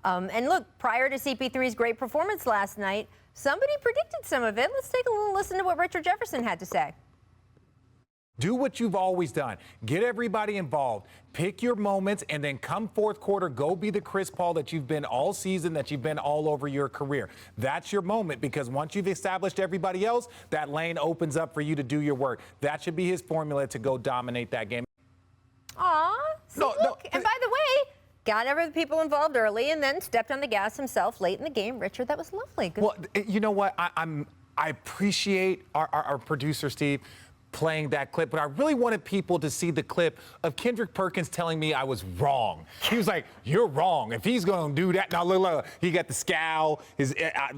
And look, prior to CP3's great performance last night, somebody predicted some of it. Let's take a little listen to what Richard Jefferson had to say. Do what you've always done. Get everybody involved. Pick your moments, and then come fourth quarter, go be the Chris Paul that you've been all season, that you've been all over your career. That's your moment, because once you've established everybody else, that lane opens up for you to do your work. That should be his formula to go dominate that game. Aw, look. And by the way, got every people involved early and then stepped on the gas himself late in the game. Richard, that was lovely. Good. Well, you know what? I appreciate our producer, Steve, playing that clip, but I really wanted people to see the clip of Kendrick Perkins telling me I was wrong. He was like, "You're wrong. If he's going to do that," now look, he got the scowl,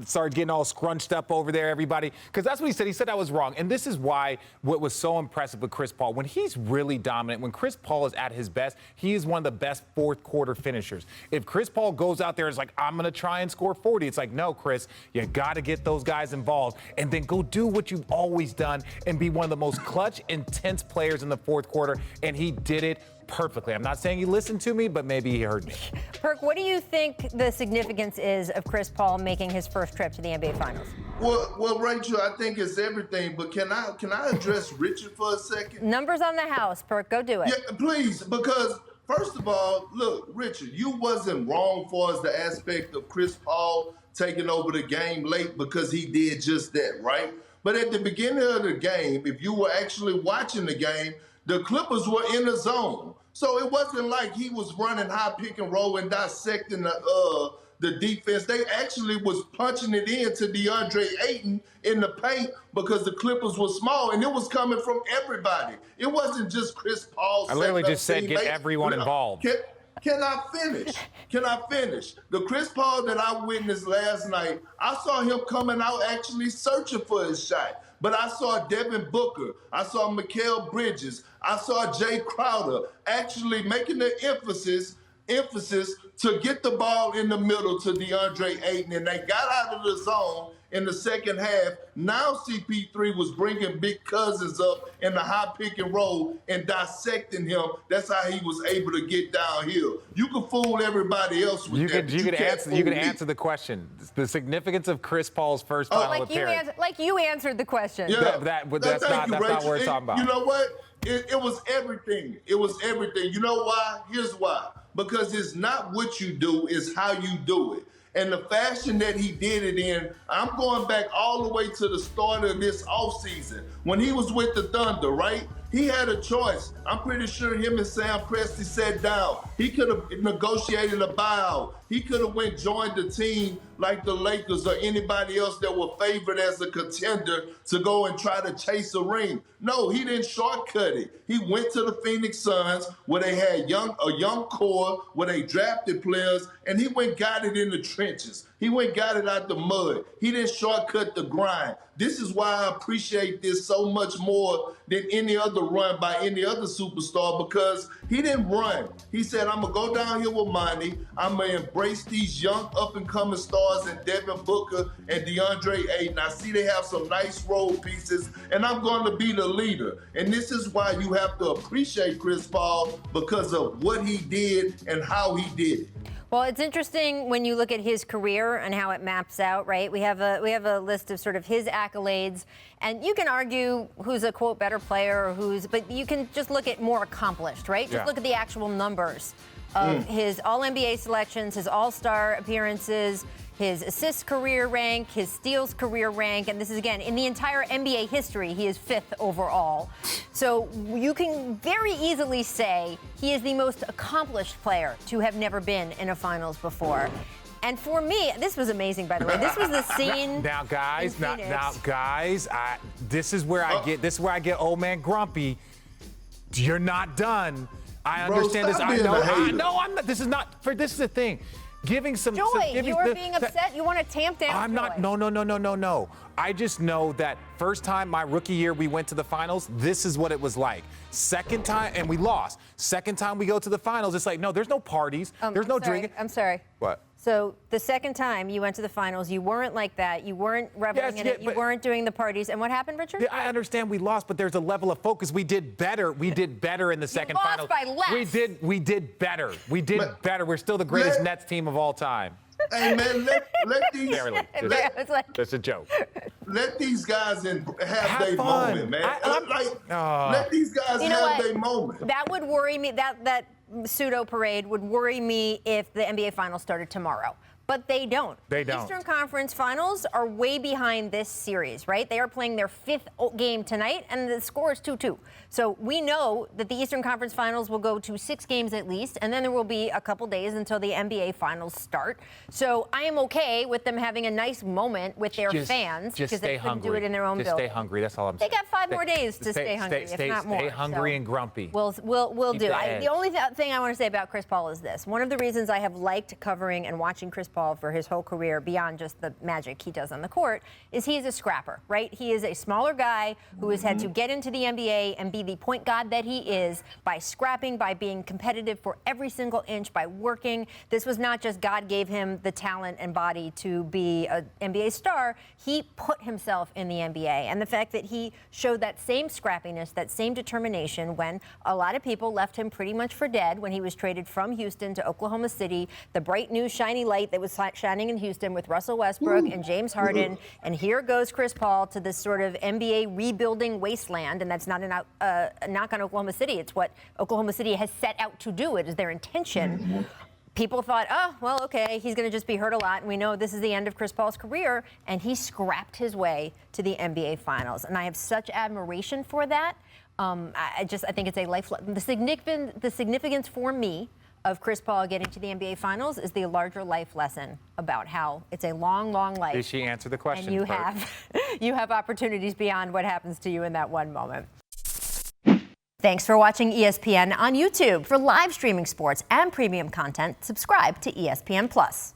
started getting all scrunched up over there, everybody, because that's what he said. He said I was wrong, and this is why what was so impressive with Chris Paul, when he's really dominant, when Chris Paul is at his best, he is one of the best fourth quarter finishers. If Chris Paul goes out there and is like, "I'm going to try and score 40," it's like, no, Chris, you got to get those guys involved, and then go do what you've always done and be one of the most clutch, intense players in the fourth quarter, and he did it perfectly. I'm not saying he listened to me, but maybe he heard me. Perk, what do you think the significance is of Chris Paul making his first trip to the NBA Finals? Well, Rachel, I think it's everything, but can I address Richard for a second? Numbers on the house, Perk, go do it. Yeah, please, because first of all, look, Richard, you wasn't wrong for us the aspect of Chris Paul taking over the game late, because he did just that, right? But at the beginning of the game, if you were actually watching the game, the Clippers were in the zone. So it wasn't like he was running high pick and roll and dissecting the defense. They actually was punching it into DeAndre Ayton in the paint, because the Clippers were small, and it was coming from everybody. It wasn't just Chris Paul. I literally just said get everyone involved. Can I finish? Can I finish? The Chris Paul that I witnessed last night, I saw him coming out actually searching for his shot. But I saw Devin Booker, I saw Mikal Bridges, I saw Jay Crowder actually making the emphasis to get the ball in the middle to DeAndre Ayton, and they got out of the zone in the second half. Now CP3 was bringing Big Cousins up in the high pick and roll and dissecting him. That's how he was able to get downhill. You can fool everybody else with that. You can answer the question. The significance of Chris Paul's first final appearance. Like you answered the question. Yeah, that's not what we're talking about. You know what? It was everything. It was everything. You know why? Here's why. Because it's not what you do, it's how you do it. And the fashion that he did it in, I'm going back all the way to the start of this offseason. When he was with the Thunder, right? He had a choice. I'm pretty sure him and Sam Presti sat down. He could have negotiated a buyout. He could have went joined the team like the Lakers or anybody else that were favored as a contender to go and try to chase a ring. No, he didn't shortcut it. He went to the Phoenix Suns where they had a young core, where they drafted players, and he went got it in the trenches. He went got it out the mud. He didn't shortcut the grind. This is why I appreciate this so much more than any other run by any other superstar, because he didn't run. He said, I'm going to go down here with money. I'm going to embrace these young up-and-coming stars in Devin Booker and DeAndre Ayton. I see they have some nice role pieces, and I'm going to be the leader. And this is why you have to appreciate Chris Paul, because of what he did and how he did it. Well, it's interesting when you look at his career and how it maps out, right? We have a list of sort of his accolades, and you can argue who's a, quote, better player or but you can just look at more accomplished, right? Just look at the actual numbers of his All-NBA selections, his All-Star appearances, his assists career rank, his steals career rank, and this is, again, in the entire NBA history, he is 5th overall. So you can very easily say he is the most accomplished player to have never been in a finals before. And for me, this was amazing, by the way. This was the scene. Now, guys, this is where I get old man grumpy. You're not done. I understand this. I know. I'm not. This is the thing. Giving some joy. You are being upset. You want to tamp down. I'm not. No. I just know that first time my rookie year we went to the finals, this is what it was like. Second time, and we lost. Second time we go to the finals, it's like, no, there's no parties. There's no drinking. I'm sorry. What? So the second time you went to the finals, you weren't like that. You weren't reveling in it. You weren't doing the parties. And what happened, Richard? Yeah, I understand we lost, but there's a level of focus. We did better. We did better in the second lost finals. by less. We did better. We did better. We're still the greatest Nets team of all time. Hey, man, let these... Barely. That's a joke. Let these guys have their fun. moment, man. Let these guys have their moment. That would worry me. That pseudo parade would worry me if the NBA Finals started tomorrow. But they don't. They don't. Eastern Conference Finals are way behind this series, right? They are playing their 5th game tonight, and the score is 2-2. So we know that the Eastern Conference Finals will go to 6 games at least, and then there will be a couple days until the NBA Finals start. So I am okay with them having a nice moment with their fans because they couldn't do it in their own building. Just stay hungry. That's all I'm saying. They got 5 more days to stay hungry, if not more. Stay hungry and grumpy. We'll do. The only thing I want to say about Chris Paul is this. One of the reasons I have liked covering and watching Chris Paul for his whole career, beyond just the magic he does on the court, is he is a scrapper, right? He is a smaller guy who has had to get into the NBA and be the point guard that he is by scrapping, by being competitive for every single inch, by working. This was not just God gave him the talent and body to be an NBA star. He put himself in the NBA. And the fact that he showed that same scrappiness, that same determination when a lot of people left him pretty much for dead when he was traded from Houston to Oklahoma City, the bright new shiny light that was shining in Houston with Russell Westbrook and James Harden, and here goes Chris Paul to this sort of NBA rebuilding wasteland, and that's not a knock on Oklahoma City. It's what Oklahoma City has set out to do. It is their intention. People thought, oh, well, okay, he's going to just be hurt a lot, and we know this is the end of Chris Paul's career, and he scrapped his way to the NBA Finals, and I have such admiration for that. I think it's a life. The significance for me of Chris Paul getting to the NBA Finals is the larger life lesson about how it's a long, long life. Did she answer the question? And you have opportunities beyond what happens to you in that one moment. Thanks for watching ESPN on YouTube. For live streaming sports and premium content, subscribe to ESPN+.